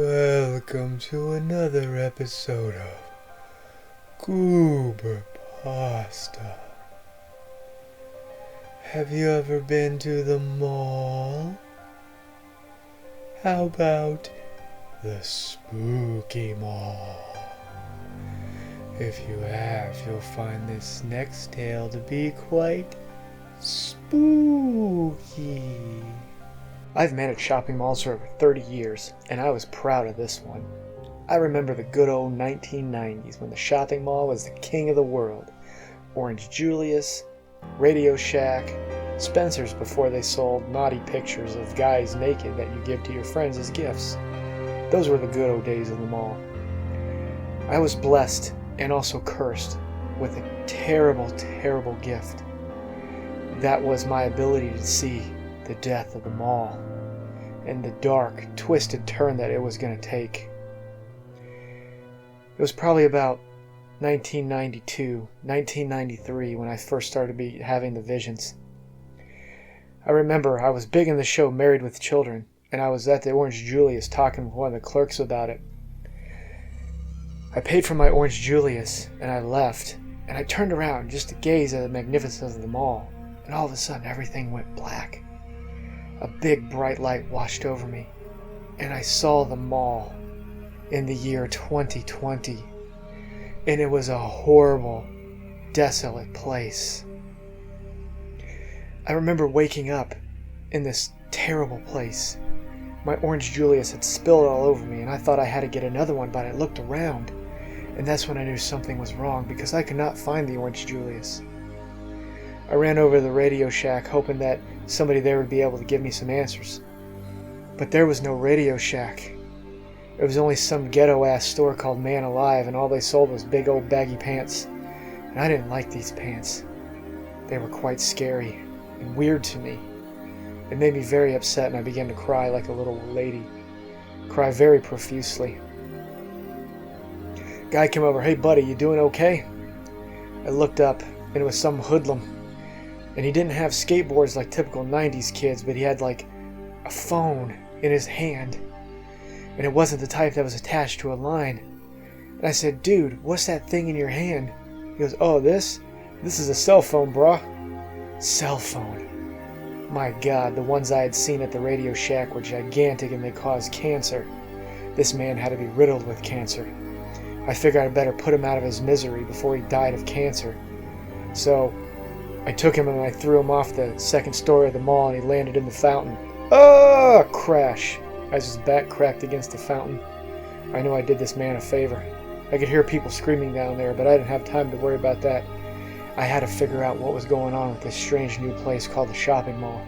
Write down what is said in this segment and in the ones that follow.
Welcome to another episode of GooberPasta. Have you ever been to the mall? How about the spooky mall? If you have, you'll find this next tale to be quite spooky. I've managed shopping malls for over 30 years, and I was proud of this one. I remember the good old 1990s when the shopping mall was the king of the world. Orange Julius, Radio Shack, Spencer's before they sold naughty pictures of guys naked that you give to your friends as gifts. Those were the good old days of the mall. I was blessed and also cursed with a terrible, terrible gift. That was my ability to see the death of the mall and the dark, twisted turn that it was going to take. It was probably about 1992, 1993 when I first started having the visions. I remember I was big in the show Married with Children, and I was at the Orange Julius talking with one of the clerks about it. I paid for my Orange Julius, and I left, and I turned around just to gaze at the magnificence of the mall, and all of a sudden everything went black. A big bright light washed over me, and I saw the mall in the year 2020, and it was a horrible, desolate place. I remember waking up in this terrible place. My Orange Julius had spilled all over me, and I thought I had to get another one, but I looked around, and that's when I knew something was wrong, because I could not find the Orange Julius. I ran over to the Radio Shack hoping that somebody there would be able to give me some answers. But there was no Radio Shack. It was only some ghetto-ass store called Man Alive, and all they sold was big old baggy pants. And I didn't like these pants. They were quite scary and weird to me. It made me very upset, and I began to cry like a little lady. Cry very profusely. Guy came over, "Hey buddy, you doing okay?" I looked up, and it was some hoodlum. And he didn't have skateboards like typical 90s kids, but he had like a phone in his hand. And it wasn't the type that was attached to a line. And I said, "Dude, what's that thing in your hand?" He goes, "Oh, this is a cell phone, brah." Cell phone. My God, the ones I had seen at the Radio Shack were gigantic and they caused cancer. This man had to be riddled with cancer. I figured I'd better put him out of his misery before he died of cancer. So I took him and I threw him off the second story of the mall, and he landed in the fountain. Ah! Crash! As his back cracked against the fountain. I knew I did this man a favor. I could hear people screaming down there, but I didn't have time to worry about that. I had to figure out what was going on with this strange new place called the shopping mall.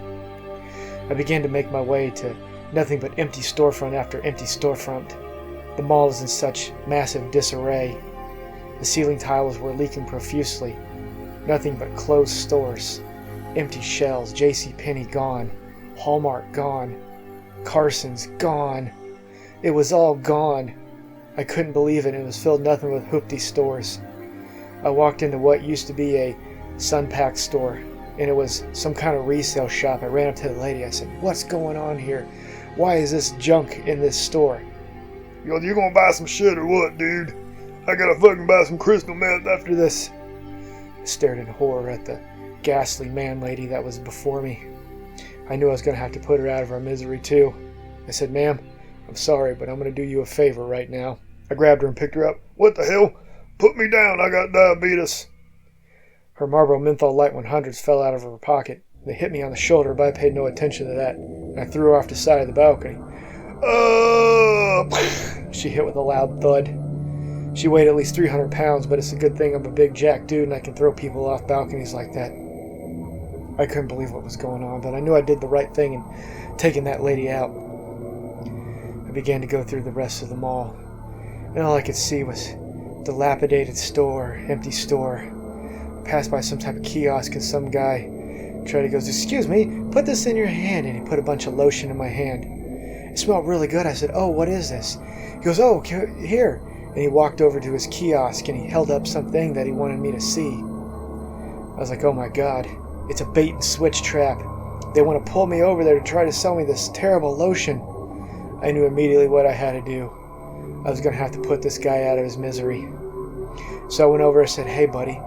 I began to make my way to nothing but empty storefront after empty storefront. The mall is in such massive disarray. The ceiling tiles were leaking profusely. Nothing but closed stores, empty shelves, JCPenney gone, Hallmark gone, Carson's gone. It was all gone. I couldn't believe it. It was filled nothing but hoopty stores. I walked into what used to be a Sunpack store, and it was some kind of resale shop. I ran up to the lady. I said, "What's going on here? Why is this junk in this store?" "You gonna buy some shit or what, dude? I gotta fucking buy some crystal meth after this." I stared in horror at the ghastly man lady that was before me. I knew I was going to have to put her out of her misery too. I said, "Ma'am, I'm sorry, but I'm going to do you a favor right now." I grabbed her and picked her up. "What the hell? Put me down, I got diabetes." Her Marlboro Menthol Light 100s fell out of her pocket. They hit me on the shoulder, but I paid no attention to that. I threw her off the side of the balcony. She hit with a loud thud. She weighed at least 300 pounds, but it's a good thing I'm a big jack dude and I can throw people off balconies like that. I couldn't believe what was going on, but I knew I did the right thing in taking that lady out. I began to go through the rest of the mall, and all I could see was dilapidated store, empty store. I passed by some type of kiosk and some guy tried to go, "Excuse me, put this in your hand," and he put a bunch of lotion in my hand. It smelled really good. I said, "Oh, what is this?" He goes, "Oh, here." And he walked over to his kiosk and he held up something that he wanted me to see. I was like, oh my God, it's a bait and switch trap. They want to pull me over there to try to sell me this terrible lotion. I knew immediately what I had to do. I was going to have to put this guy out of his misery. So I went over and said, "Hey buddy,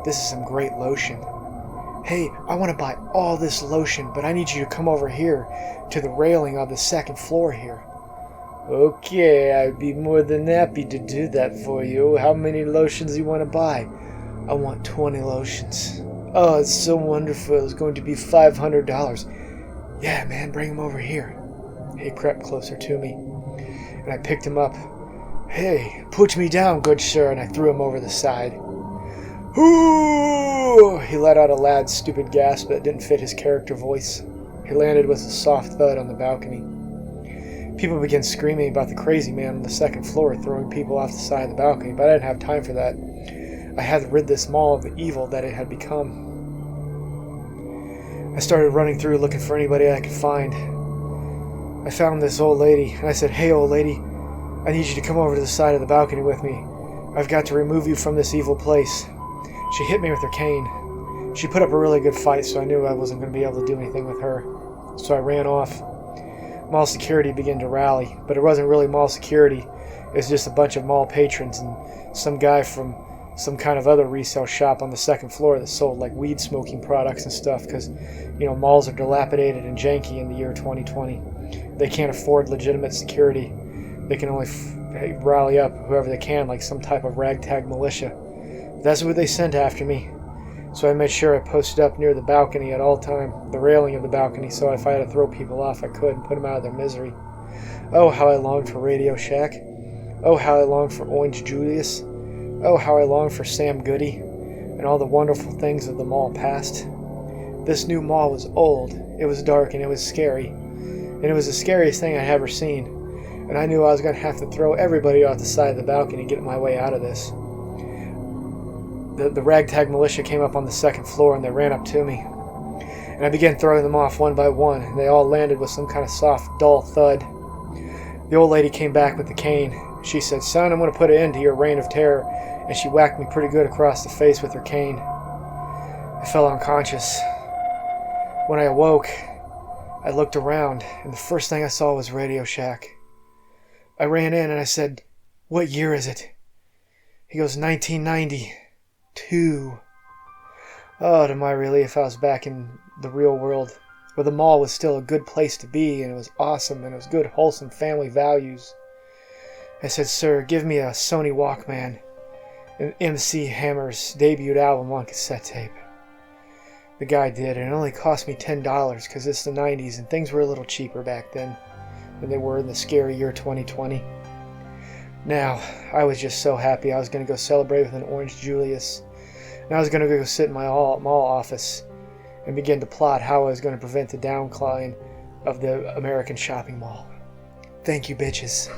this is some great lotion. Hey, I want to buy all this lotion, but I need you to come over here to the railing of the second floor here." "Okay, I'd be more than happy to do that for you. How many lotions do you want to buy?" "I want 20 lotions." "Oh, it's so wonderful. It's going to be $500. "Yeah, man, bring him over here." He crept closer to me, and I picked him up. "Hey, put me down, good sir," and I threw him over the side. "Ooh!" He let out a loud, stupid gasp that didn't fit his character voice. He landed with a soft thud on the balcony. People began screaming about the crazy man on the second floor throwing people off the side of the balcony, but I didn't have time for that. I had to rid this mall of the evil that it had become. I started running through looking for anybody I could find. I found this old lady, and I said, "Hey, old lady, I need you to come over to the side of the balcony with me. I've got to remove you from this evil place." She hit me with her cane. She put up a really good fight, so I knew I wasn't going to be able to do anything with her. So I ran off. Mall security began to rally, but it wasn't really mall security. It was just a bunch of mall patrons and some guy from some kind of other resale shop on the second floor that sold like weed smoking products and stuff, because malls are dilapidated and janky in the year 2020. They can't afford legitimate security. They can only rally up whoever they can, like some type of ragtag militia. That's what they sent after me. So I made sure I posted up near the balcony at all time, the railing of the balcony, so if I had to throw people off, I could and put them out of their misery. Oh, how I longed for Radio Shack. Oh, how I longed for Orange Julius. Oh, how I longed for Sam Goody and all the wonderful things of the mall past. This new mall was old, it was dark, and it was scary. And it was the scariest thing I'd ever seen. And I knew I was going to have to throw everybody off the side of the balcony to get my way out of this. The ragtag militia came up on the second floor and they ran up to me. And I began throwing them off one by one, and they all landed with some kind of soft, dull thud. The old lady came back with the cane. She said, "Son, I'm going to put an end to your reign of terror," and she whacked me pretty good across the face with her cane. I fell unconscious. When I awoke, I looked around, and the first thing I saw was Radio Shack. I ran in and I said, "What year is it?" He goes, 1992. Oh, to my relief, I was back in the real world, where the mall was still a good place to be, and it was awesome, and it was good, wholesome family values. I said, "Sir, give me a Sony Walkman and MC Hammer's debut album on cassette tape." The guy did, and it only cost me $10 because it's the 90s and things were a little cheaper back then than they were in the scary year 2020. Now, I was just so happy I was going to go celebrate with an Orange Julius. And I was going to go sit in my mall office and begin to plot how I was going to prevent the downcline of the American shopping mall. Thank you, bitches.